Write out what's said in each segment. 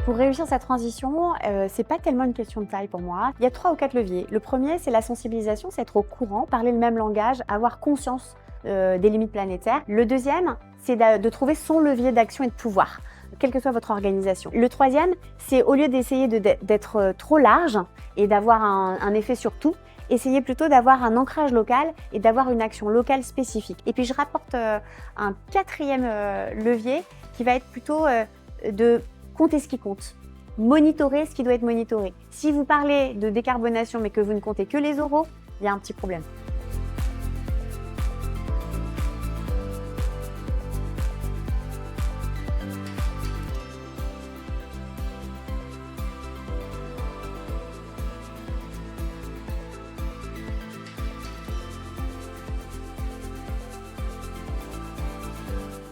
Pour réussir cette transition, c'est pas tellement une question de taille pour moi. Il y a 3 ou 4 leviers. Le premier, c'est la sensibilisation, c'est être au courant, parler le même langage, avoir conscience des limites planétaires. Le deuxième, c'est de trouver son levier d'action et de pouvoir, quelle que soit votre organisation. Le troisième, c'est au lieu d'essayer d'être trop large et d'avoir un effet sur tout, essayez plutôt d'avoir un ancrage local et d'avoir une action locale spécifique. Et puis je rapporte un quatrième levier qui va être plutôt de compter ce qui compte, monitorer ce qui doit être monitoré. Si vous parlez de décarbonation mais que vous ne comptez que les euros, il y a un petit problème.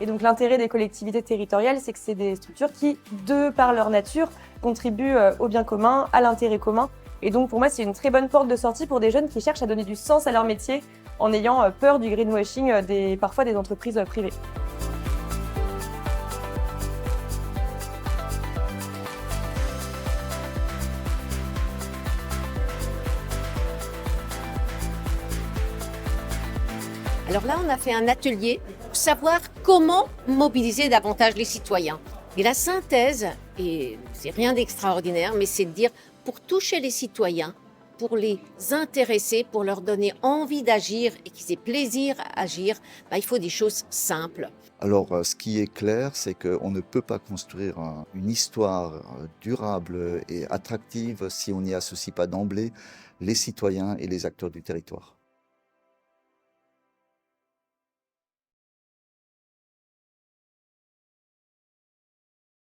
Et donc l'intérêt des collectivités territoriales, c'est que c'est des structures qui, de par leur nature, contribuent au bien commun, à l'intérêt commun. Et donc pour moi, c'est une très bonne porte de sortie pour des jeunes qui cherchent à donner du sens à leur métier en ayant peur du greenwashing parfois des entreprises privées. Alors là, on a fait un atelier pour savoir comment mobiliser davantage les citoyens. Et la synthèse, et c'est rien d'extraordinaire, mais c'est de dire pour toucher les citoyens, pour les intéresser, pour leur donner envie d'agir et qu'ils aient plaisir à agir, il faut des choses simples. Alors, ce qui est clair, c'est qu'on ne peut pas construire une histoire durable et attractive si on n'y associe pas d'emblée les citoyens et les acteurs du territoire.